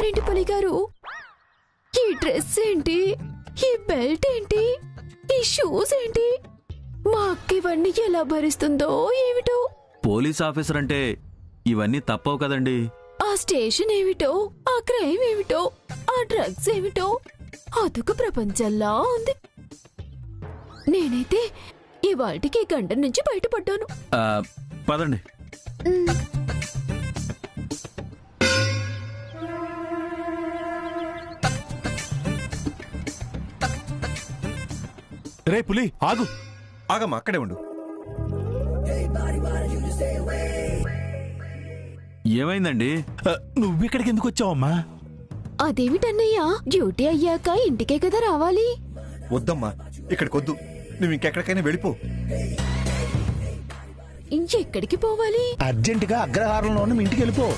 చేశారేంటి పులిగారు? ఈ డ్రెస్ ఏంటి, ఈ బెల్ట్ ఏంటి, ఈ షూస్ ఏంటి? మా అక్క ఇవన్నీ ఎలా భరిస్తుందో ఏమిటో. పోలీస్ ఆఫీసర్ అంటే ఇవన్నీ తప్పవు కదండి. ఆ స్టేషన్ ఏమిటో, ఆ క్రైమ్ ఏమిటో, ఆ డ్రగ్స్ ఏమిటో అదొక ప్రపంచంలా ఉంది. నేనైతే ఇవాటికి గంట నుంచి బయటపడ్డాను. పదండి. రే పులి ఆగు. ఆగమ్మా, అక్కడే ఉండు. ఏమైందండి? నువ్విక్కడికి ఎందుకు వచ్చావమ్మా? అదేమిటన్నయ్యా, డ్యూటీ అయ్యాక ఇంటికే కదా రావాలి. వద్దమ్మా, ఇక్కడికొద్దు. నువ్వు ఇంకెక్కడికైనా వెళ్ళిపో. ఇంకెక్కడికి పోవాలి? అర్జెంటుగా అగ్రహారంలో ఉన్న ఇంటికి వెళ్ళిపో.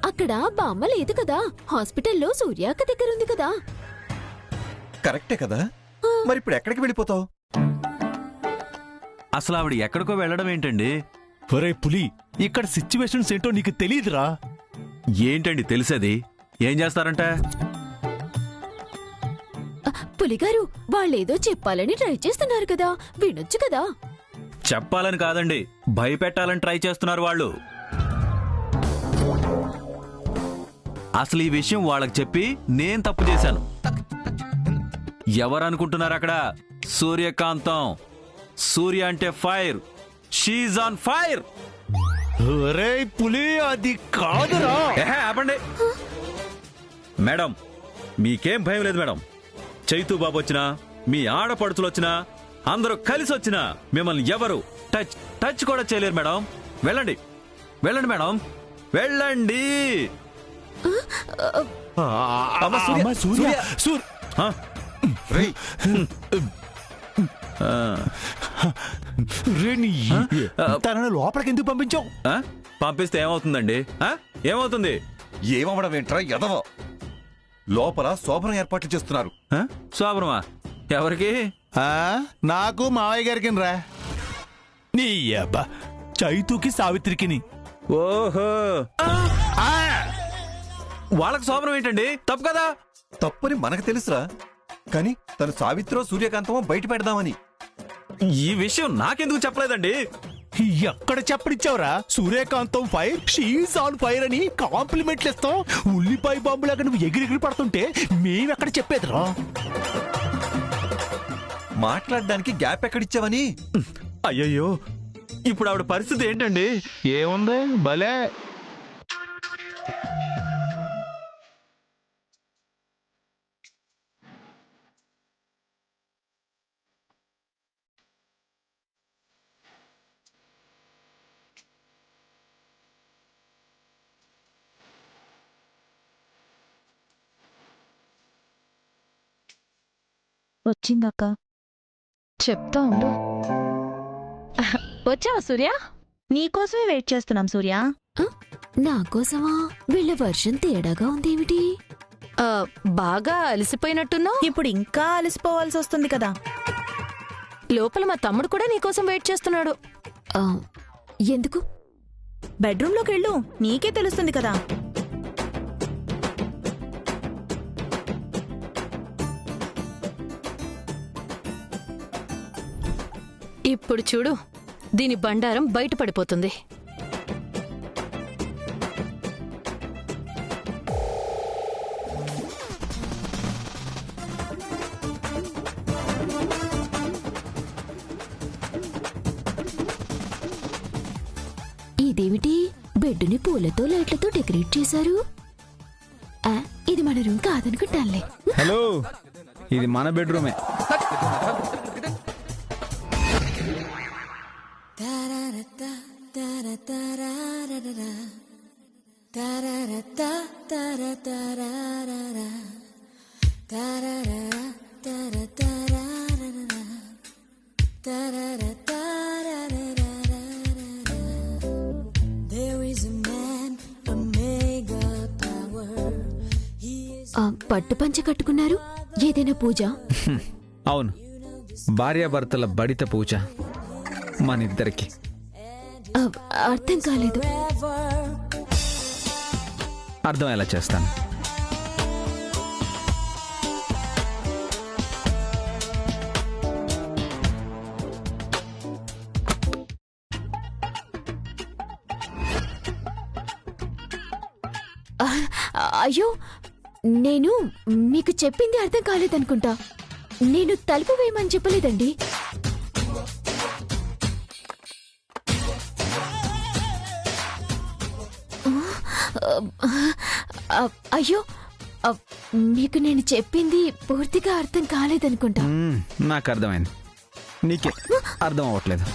అక్కడ బామ్మ లేదు కదా, హాస్పిటల్లో సూర్యాక్క దగ్గర ఉంది కదా. కరెక్టే కదా, మరి ఇప్పుడు ఎక్కడికి వెళ్ళిపోతావు? అసలు ఆవిడ ఎక్కడికో వెళ్ళడం ఏంటండి? ఒరే పులి, ఇక్కడ సిచ్యువేషన్స్ ఏంటో నీకు తెలియదురా. ఏంటండి తెలిసేది? ఏం చేస్తారంట? పులిగారు, వాళ్ళేదో చెప్పాలని ట్రై చేస్తున్నారు కదా, వినొచ్చు కదా. చెప్పాలని కాదండి, భయపెట్టాలని ట్రై చేస్తున్నారు వాళ్ళు. అసలు ఈ విషయం వాళ్ళకి చెప్పి నేను తప్పు చేశాను. ఎవరనుకుంటున్నారు అక్కడ? సూర్యకాంతం. సూర్య అంటే ఫైర్, షీజ్ ఆన్ ఫైర్. ఒరే పులి, అది కాదురా. ఆపండి మేడం, మీకేం భయం లేదు మేడం. చైతూ బాబు వచ్చినా, మీ ఆడపడుచులు వచ్చినా, అందరూ కలిసి వచ్చినా మిమ్మల్ని ఎవరు టచ్ కూడా చేయలేరు మేడం. వెళ్ళండి వెళ్ళండి మేడం, వెళ్ళండి. తనను లోపలికి ఎందుకు పంపించావు? పంపిస్తే ఏమవుతుందండి? ఏమవుతుంది? ఏమవడం ఏంట్రా ఎదవ? లోపల శోభనం ఏర్పాట్లు చేస్తున్నారు. శోభనమా? ఎవరికి? నాకు మావయ్య గారికి రా. నీ అబ్బా, చైతూకి సావిత్రికిని. ఓహో, వాళ్ళకి శోభనం ఏంటండి? తప్పు కదా. తప్పని మనకు తెలుసురా, కానీ తను సావిత్రో సూర్యకాంతమో బయట పెడదామని. ఈ విషయం నాకెందుకు చెప్పలేదండి? ఎక్కడ చెప్పడిచ్చావురా? సూర్యకాంతం ఫైర్, షీజ్ ఆన్ ఫైర్ అని కాంప్లిమెంట్లు ఇస్తాం. ఉల్లిపాయ బాంబులాగా నువ్వు ఎగిరెగిరి పడుతుంటే మేమెక్కడ చెప్పేదిరా? మాట్లాడడానికి గ్యాప్ ఎక్కడిచ్చావని. అయ్యయ్యో, ఇప్పుడు ఆవిడ పరిస్థితి ఏంటండి? ఏముంది భలే. వచ్చిందక్క, చెప్తా ఉండు. వచ్చావా సూర్య? నీకోసమే వెయిట్ చేస్తున్నాం సూర్య. నాకోసమా? వీళ్ళ వర్షం తేడాగా ఉందేమిటి? బాగా అలసిపోయినట్టున్నావు. ఇప్పుడు ఇంకా అలసిపోవాల్సి వస్తుంది కదా. లోపల మా తమ్ముడు కూడా నీకోసం వెయిట్ చేస్తున్నాడు. ఎందుకు? బెడ్రూమ్లోకి వెళ్ళు, నీకే తెలుస్తుంది కదా. ఇప్పుడు చూడు, దీని బండారం బయటపడిపోతుంది. ఇదేమిటి? బెడ్డుని పూలతో లైట్లతో డెకరేట్ చేశారు. ఇది మన రూమ్ కాదనుకుంటానులే. హలో, ఇది మన బెడ్రూమే. పట్టు పంచ కట్టుకున్నారు, ఏదైనా పూజ? అవును, భార్యాభర్తల బడిత పూజ మనిద్దరికి. అర్థం కాలేదు. అర్థమయ్యేలా చేస్తాను. అయ్యో, నేను మీకు చెప్పింది అర్థం కాలేదనుకుంటా. నేను తలుపు వేయమని చెప్పలేదండి. అయ్యో, మీకు నేను చెప్పింది పూర్తిగా అర్థం కాలేదనుకుంటా. నాకు అర్థమైంది, నీకే అర్థం అవ్వట్లేదు.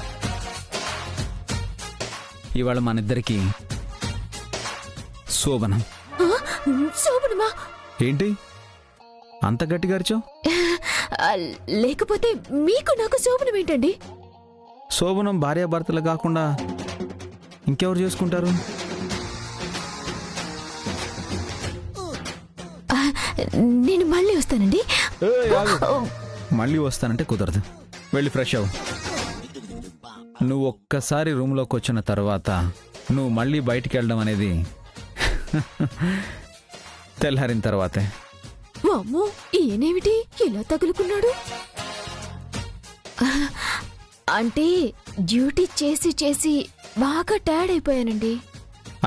ఇవాళ మన ఇద్దరికి శోభనం. శోభనమా? ఏంటి అంత గట్టిగా అరిచావు? లేకపోతే మీకు నాకు శోభనం ఏంటండి? శోభనం భార్యాభర్తలు కాకుండా ఇంకెవరు చేసుకుంటారు? నేను మళ్ళీ వస్తానండి. మళ్ళీ వస్తానంటే కుదరదు. వెళ్ళి ఫ్రెష్ అవ్వు. నువ్వు ఒక్కసారి రూమ్లోకి వచ్చిన తర్వాత నువ్వు మళ్ళీ బయటికి వెళ్ళడం అనేది తెల్లారిన తర్వాతే. వామ్మో, ఈయనేమిటి ఇలా తగులుకున్నాడు? అంటే డ్యూటీ చేసి చేసి బాగా టైర్డ్ అయిపోయానండి.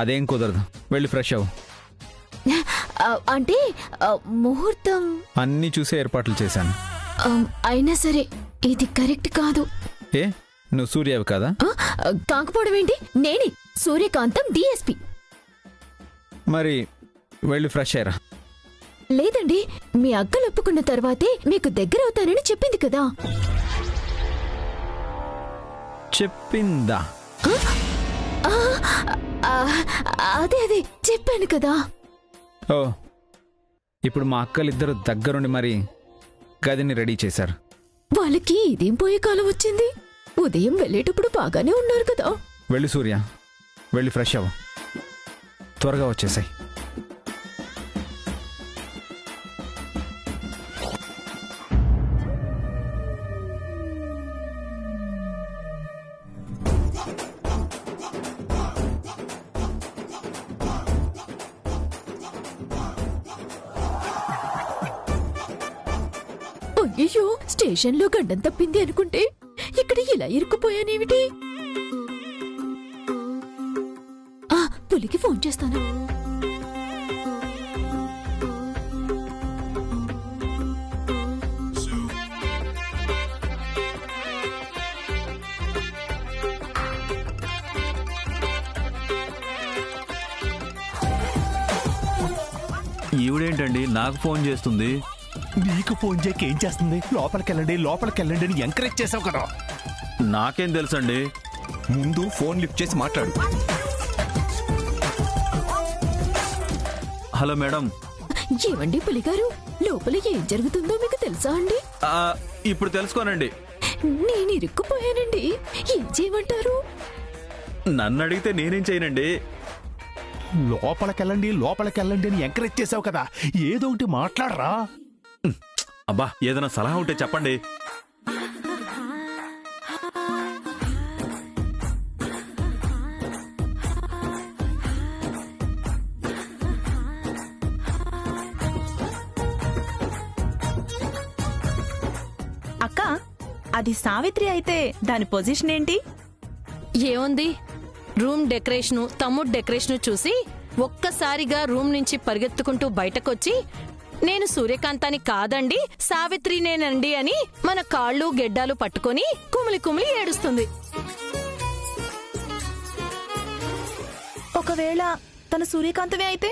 అదేం కుదరదు. వెళ్ళి ఫ్రెష్ అవ్వు. అంటే ముహూర్తం అన్నీ చూసే ఏర్పాట్లు చేశాను. అయినా సరే ఇది కరెక్ట్ కాదు. ఏ, నువ్వు సూర్యవి కాదా? కాకపోవడం ఏంటి? నేనే సూర్యకాంతం డిఎస్పి. మరి వెళ్ళి ఫ్రెష్ అయ్యరా. లేదండి, మీ అక్కలు ఒప్పుకున్న తర్వాతే మీకు దగ్గర అవుతానని చెప్పింది కదా. చెప్పిందా? అదే అదే చెప్పాను కదా. ఓ, ఇప్పుడు మా అక్కలిద్దరు దగ్గరుండి మరి గదిని రెడీ చేశారు. వాళ్ళకి ఇదేం పోయే కాలం వచ్చింది? ఉదయం వెళ్ళేటప్పుడు బాగానే ఉన్నారు కదా. వెళ్ళి సూర్య, వెళ్ళి ఫ్రెష్ అవ్వు. త్వరగా వచ్చేసాయి. అయ్యో, స్టేషన్లో గండం తప్పింది అనుకుంటే ఇక్కడ ఇలా ఇరుక్కుపోయానేమిటి? పులికి ఫోన్ చేస్తాను. ఈవిడేంటండి నాకు ఫోన్ చేస్తుంది? నీకు ఫోన్ చేయక ఏం చేస్తుంది? లోపలికెళ్ళండి లోపలికెళ్ళండి అని ఎంకరేజ్ చేసావు కదా. నాకేం తెలుసండి? ముందు ఫోన్ లిఫ్ట్ చేసి మాట్లాడు. Hello madam. ఏమండి పులిగారు, లోపల ఏం జరుగుతుందో మీకు తెలుసా అండి? ఇప్పుడు తెలుసుకోనండి. నేను ఇరుక్కుపోయానండి, ఏం చేయమంటారు? నన్ను అడిగితే నేనేం చేయనండి. లోపలికెళ్ళండి లోపలికెళ్ళండి అని ఎంకరేజ్ చేసావు కదా, ఏదో ఒకటి మాట్లాడరా. అబ్బా, ఏదైనా సలహా ఉంటే చెప్పండి. అక్క, అది సావిత్రి అయితే దాని పొజిషన్ ఏంటి? ఏముంది, రూమ్ డెకరేషను తమ్ముడు డెకరేషను చూసి ఒక్కసారిగా రూమ్ నుంచి పరిగెత్తుకుంటూ బయటకొచ్చి నేను సూర్యకాంతాన్ని కాదండి సావిత్రినేనండి అని మన కాళ్ళు గెడ్డాలు పట్టుకొని కుమిలి కుమిలి ఏడుస్తుంది. ఒకవేళ తన సూర్యకాంతమే అయితే